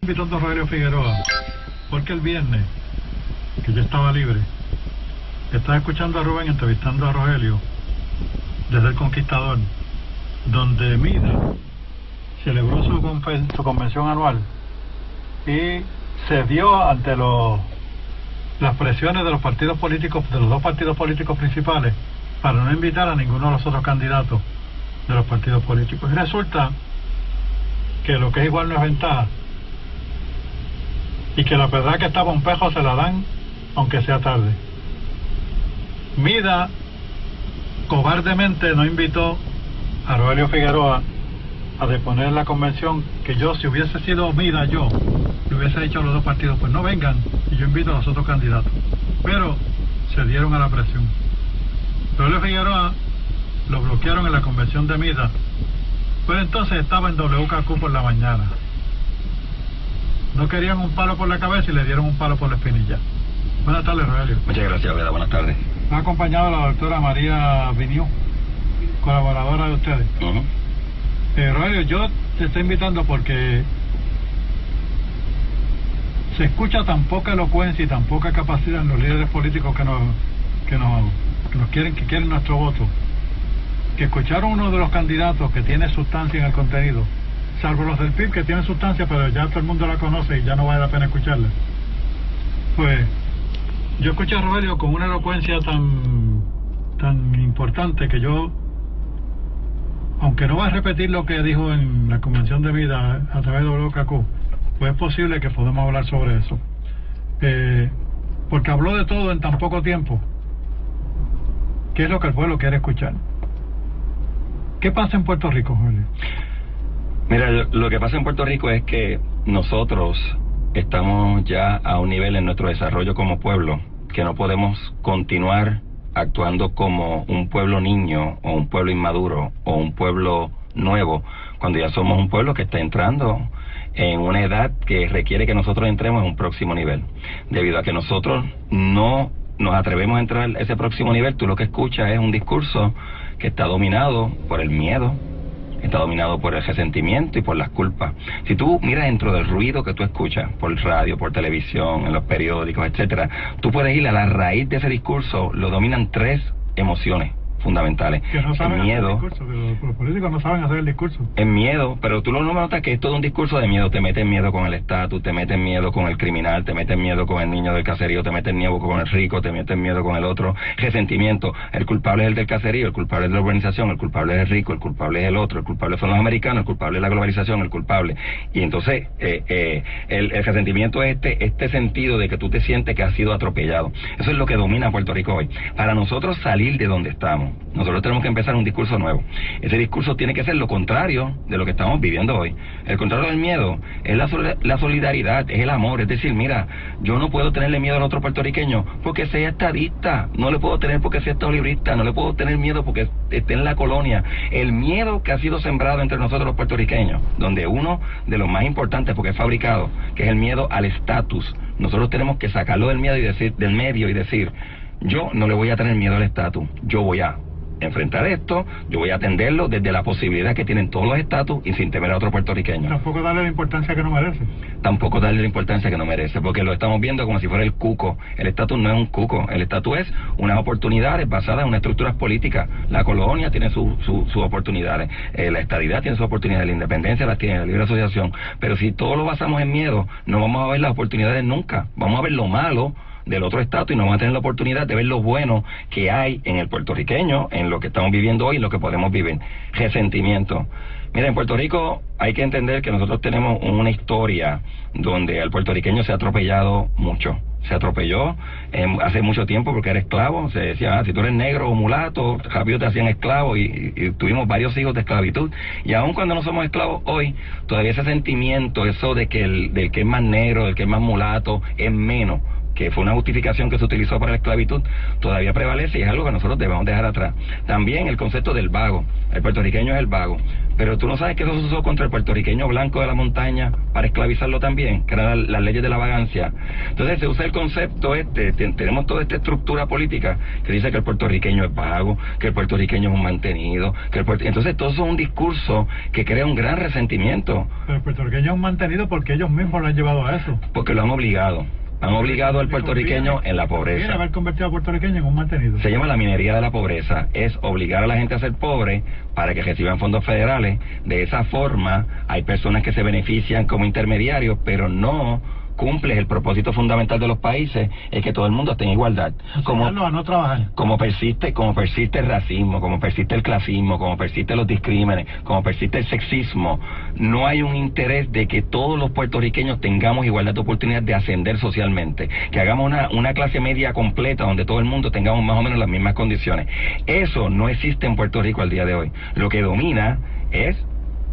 Invitando a Rogelio Figueroa, porque el viernes, que yo estaba libre, estaba escuchando a Rubén entrevistando a Rogelio desde El Conquistador, donde Mida celebró su convención anual y cedió ante las presiones de los partidos políticos, de los dos partidos políticos principales, para no invitar a ninguno de los otros candidatos de los partidos políticos. Y resulta que lo que es igual no es ventaja, y que la verdad que está Pompejo se la dan aunque sea tarde. Mida cobardemente no invitó a Rogelio Figueroa a deponer la convención, que yo, si hubiese sido Mida, yo le hubiese dicho a los dos partidos, pues no vengan y yo invito a los otros candidatos, pero se dieron a la presión. Rogelio Figueroa lo bloquearon en la convención de Mida, pero entonces estaba en WKQ por la mañana. No querían un palo por la cabeza y le dieron un palo por la espinilla. Buenas tardes, Rogelio. Muchas gracias, Veda. Buenas tardes. Me ha acompañado la doctora María Viniú, colaboradora de ustedes. Rogelio, yo te estoy invitando porque se escucha tan poca elocuencia y tan poca capacidad en los líderes políticos que quieren nuestro voto, que escucharon uno de los candidatos que tiene sustancia en el contenido, salvo los del PIB que tienen sustancia, pero ya todo el mundo la conoce y ya no vale la pena escucharla. Pues yo escuché a Rogelio con una elocuencia tan importante que yo, aunque no va a repetir lo que dijo en la convención de Vida a través de WKQ, pues es posible que podamos hablar sobre eso, porque habló de todo en tan poco tiempo, que es lo que el pueblo quiere escuchar. ¿Qué pasa en Puerto Rico, Rogelio? Mira, lo que pasa en Puerto Rico es que nosotros estamos ya a un nivel en nuestro desarrollo como pueblo que no podemos continuar actuando como un pueblo niño o un pueblo inmaduro o un pueblo nuevo, cuando ya somos un pueblo que está entrando en una edad que requiere que nosotros entremos en un próximo nivel. Debido a que nosotros no nos atrevemos a entrar a ese próximo nivel, tú lo que escuchas es un discurso que está dominado por el miedo, está dominado por el resentimiento y por las culpas. Si tú miras dentro del ruido que tú escuchas, por radio, por televisión, en los periódicos, etcétera, tú puedes ir a la raíz de ese discurso. Lo dominan tres emociones fundamentales. Que no saben el miedo, hacer el discurso, que los políticos no saben hacer el discurso. El miedo, pero tú no notas que es todo un discurso de miedo. Te meten miedo con el estatus, te meten miedo con el criminal, te meten miedo con el niño del caserío, te meten miedo con el rico, te meten miedo con el otro. Resentimiento, el culpable es el del caserío, el culpable es de la urbanización, el culpable es el rico, el culpable es el otro, el culpable son los americanos, el culpable es la globalización, el culpable. Y entonces el resentimiento es este sentido de que tú te sientes que has sido atropellado. Eso es lo que domina Puerto Rico hoy. Para nosotros salir de donde estamos, nosotros tenemos que empezar un discurso nuevo. Ese discurso tiene que ser lo contrario de lo que estamos viviendo hoy. El contrario del miedo es la solidaridad, es el amor. Es decir, mira, yo no puedo tenerle miedo al otro puertorriqueño porque sea estadista, no le puedo tener porque sea estadolibrista, no le puedo tener miedo porque esté en la colonia. El miedo que ha sido sembrado entre nosotros los puertorriqueños, donde uno de los más importantes, porque es fabricado, que es el miedo al estatus, nosotros tenemos que sacarlo del miedo y decir, del medio y decir, yo no le voy a tener miedo al estatus, yo voy a enfrentar esto, yo voy a atenderlo desde la posibilidad que tienen todos los estatus y sin temer a otro puertorriqueño. Tampoco darle la importancia que no merece. Tampoco darle la importancia que no merece, porque lo estamos viendo como si fuera el cuco. El estatus no es un cuco, el estatus es unas oportunidades basadas en unas estructuras políticas. La colonia tiene sus oportunidades, la estadidad tiene sus oportunidades, la independencia las tiene, la libre asociación. Pero si todo lo basamos en miedo, no vamos a ver las oportunidades nunca. Vamos a ver lo malo del otro estatus y no vamos a tener la oportunidad de ver lo bueno que hay en el puertorriqueño, en lo que estamos viviendo hoy, en lo que podemos vivir. Resentimiento. Mira, en Puerto Rico hay que entender que nosotros tenemos una historia donde al puertorriqueño se ha atropellado mucho. Se atropelló hace mucho tiempo porque era esclavo. Se decía, si tú eres negro o mulato, rápido te hacían esclavo y tuvimos varios hijos de esclavitud. Y aun cuando no somos esclavos hoy, todavía ese sentimiento, eso de que del que es más negro, del que es más mulato, es menos que fue una justificación que se utilizó para la esclavitud, todavía prevalece y es algo que nosotros debemos dejar atrás. También el concepto del vago. El puertorriqueño es el vago. Pero tú no sabes que eso se usó contra el puertorriqueño blanco de la montaña para esclavizarlo también, que eran las leyes de la vagancia. Entonces se usa el concepto tenemos toda esta estructura política que dice que el puertorriqueño es vago, que el puertorriqueño es un mantenido, entonces todo eso es un discurso que crea un gran resentimiento. Pero el puertorriqueño es un mantenido porque ellos mismos lo han llevado a eso. Porque lo han obligado. Han obligado al puertorriqueño en la pobreza. ¿Quiere haber convertido al puertorriqueño en un mantenido? Se llama la minería de la pobreza. Es obligar a la gente a ser pobre para que reciban fondos federales. De esa forma hay personas que se benefician como intermediarios, pero no cumple el propósito fundamental de los países, es que todo el mundo esté en igualdad. A no trabajar. Como persiste el racismo, como persiste el clasismo, como persisten los discrímenes, como persiste el sexismo, no hay un interés de que todos los puertorriqueños tengamos igualdad de oportunidad de ascender socialmente, que hagamos una clase media completa donde todo el mundo tengamos más o menos las mismas condiciones. Eso no existe en Puerto Rico al día de hoy. Lo que domina es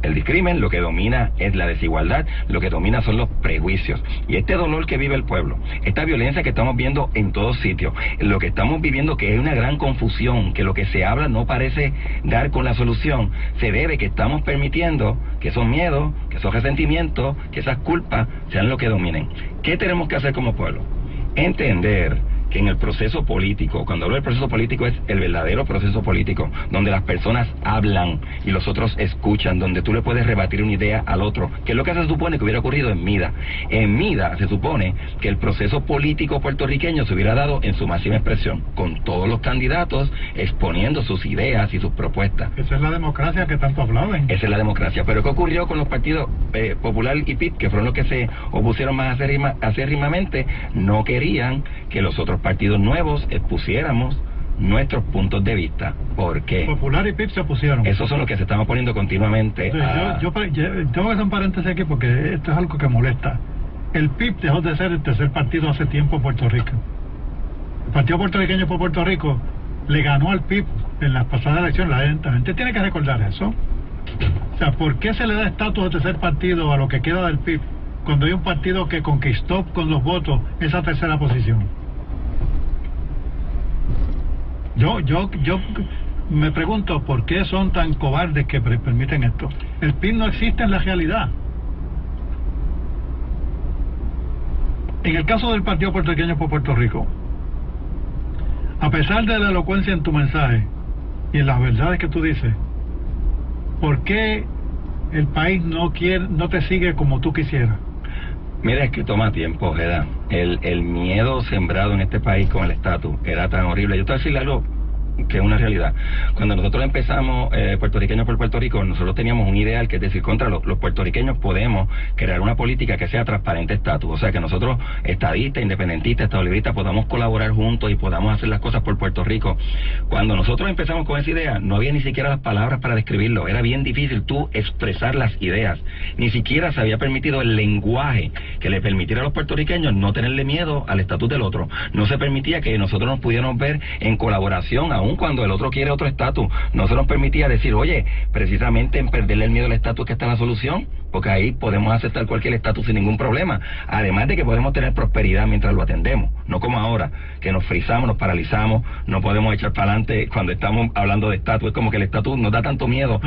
el discrimen, lo que domina es la desigualdad, lo que domina son los prejuicios. Y este dolor que vive el pueblo, esta violencia que estamos viendo en todos sitios, lo que estamos viviendo que es una gran confusión, que lo que se habla no parece dar con la solución, se debe que estamos permitiendo que esos miedos, que esos resentimientos, que esas culpas sean lo que dominen. ¿Qué tenemos que hacer como pueblo? Entender que en el proceso político, cuando hablo del proceso político es el verdadero proceso político, donde las personas hablan y los otros escuchan, donde tú le puedes rebatir una idea al otro, que es lo que se supone que hubiera ocurrido en Mida. En Mida se supone que el proceso político puertorriqueño se hubiera dado en su máxima expresión, con todos los candidatos exponiendo sus ideas y sus propuestas. Esa es la democracia que tanto aplauden. Esa es la democracia. Pero ¿qué ocurrió con los partidos Popular y PIP, que fueron los que se opusieron más acérrimamente? No querían que los otros partidos nuevos expusiéramos nuestros puntos de vista. ¿Por qué? Popular y PIP se opusieron. Esos son los que se están oponiendo continuamente. Sí, yo tengo que hacer un paréntesis aquí porque esto es algo que molesta. El PIP dejó de ser el tercer partido hace tiempo en Puerto Rico. El Partido Puertorriqueño por Puerto Rico le ganó al PIP en las pasadas elecciones. La gente tiene que recordar eso. O sea, ¿por qué se le da estatus de tercer partido a lo que queda del PIP cuando hay un partido que conquistó con los votos esa tercera posición? Yo me pregunto por qué son tan cobardes que permiten esto. El PIB no existe en la realidad. En el caso del Partido Puertorriqueño por Puerto Rico, a pesar de la elocuencia en tu mensaje y en las verdades que tú dices, ¿por qué el país no te sigue como tú quisieras? Mira, es que toma tiempo, Ojeda. El miedo sembrado en este país con el estatus era tan horrible. Yo te voy a decir algo que es una realidad. Cuando nosotros empezamos Puertorriqueños por Puerto Rico, nosotros teníamos un ideal, que es decir, contra los puertorriqueños podemos crear una política que sea transparente estatus, o sea, que nosotros, estadistas, independentistas, estadolibristas, podamos colaborar juntos y podamos hacer las cosas por Puerto Rico. Cuando nosotros empezamos con esa idea, no había ni siquiera las palabras para describirlo, era bien difícil tú expresar las ideas, ni siquiera se había permitido el lenguaje que le permitiera a los puertorriqueños no tenerle miedo al estatus del otro, no se permitía que nosotros nos pudiéramos ver en colaboración, aun cuando el otro quiere otro estatus, no se nos permitía decir, oye, precisamente en perderle el miedo al estatus que está la solución, porque ahí podemos aceptar cualquier estatus sin ningún problema, además de que podemos tener prosperidad mientras lo atendemos, no como ahora, que nos frizamos, nos paralizamos, no podemos echar para adelante cuando estamos hablando de estatus, es como que el estatus nos da tanto miedo,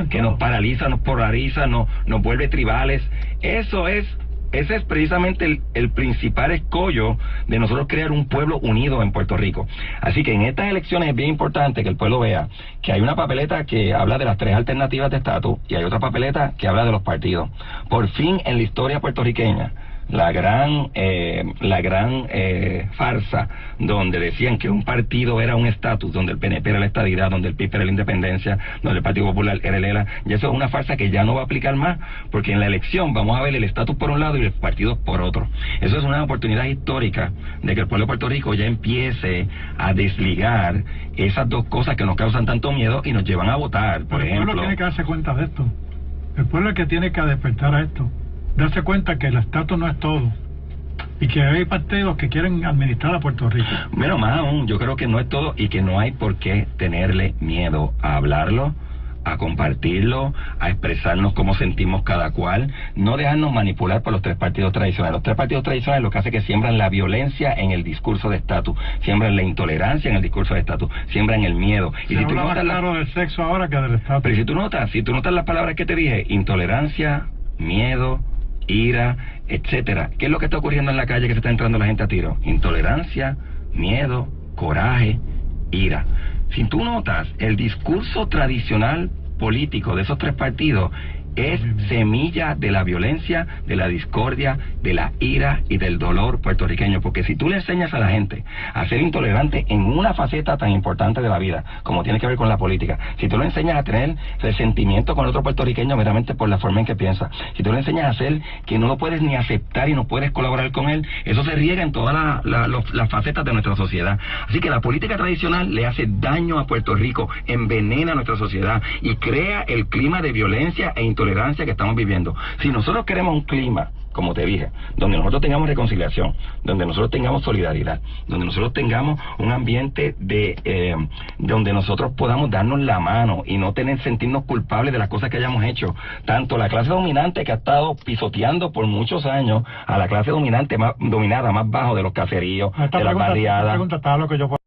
que nos paraliza, nos polariza, nos vuelve tribales. Ese es precisamente el principal escollo de nosotros crear un pueblo unido en Puerto Rico. Así que en estas elecciones es bien importante que el pueblo vea que hay una papeleta que habla de las 3 alternativas de estatus y hay otra papeleta que habla de los partidos. Por fin en la historia puertorriqueña, la gran farsa donde decían que un partido era un estatus, donde el PNP era la estadidad, donde el PIB era la independencia, donde el Partido Popular era el ELA, y eso es una farsa que ya no va a aplicar más, porque en la elección vamos a ver el estatus por un lado y los partidos por otro. Eso es una oportunidad histórica de que el pueblo de Puerto Rico ya empiece a desligar esas dos cosas que nos causan tanto miedo y nos llevan a votar, por ejemplo. El pueblo tiene que darse cuenta de esto. El pueblo es el que tiene que despertar a esto. Darse cuenta que el estatus no es todo y que hay partidos que quieren administrar a Puerto Rico. Bueno, más aún, yo creo que no es todo y que no hay por qué tenerle miedo a hablarlo, a compartirlo, a expresarnos cómo sentimos cada cual, no dejarnos manipular por los tres partidos tradicionales. Los tres partidos tradicionales lo que hace es que siembran la violencia en el discurso de estatus, siembran la intolerancia en el discurso de estatus, siembran el miedo. Y si tú notas más claro del sexo ahora que del estatus. Pero si tú notas las palabras que te dije, intolerancia, miedo, ira, etcétera. ¿Qué es lo que está ocurriendo en la calle que se está entrando la gente a tiro? Intolerancia, miedo, coraje, ira. Si tú notas, el discurso tradicional político de esos tres partidos es semilla de la violencia, de la discordia, de la ira y del dolor puertorriqueño, porque si tú le enseñas a la gente a ser intolerante en una faceta tan importante de la vida, como tiene que ver con la política, si tú le enseñas a tener resentimiento con otro puertorriqueño meramente por la forma en que piensa, si tú le enseñas a hacer que no lo puedes ni aceptar y no puedes colaborar con él, eso se riega en todas las facetas de nuestra sociedad. Así que la política tradicional le hace daño a Puerto Rico, envenena a nuestra sociedad y crea el clima de violencia e intolerancia que estamos viviendo. Si nosotros queremos un clima, como te dije, donde nosotros tengamos reconciliación, donde nosotros tengamos solidaridad, donde nosotros tengamos un ambiente donde nosotros podamos darnos la mano y no sentirnos culpables de las cosas que hayamos hecho, tanto la clase dominante que ha estado pisoteando por muchos años a la clase dominada más bajo de los caseríos, de las barriadas.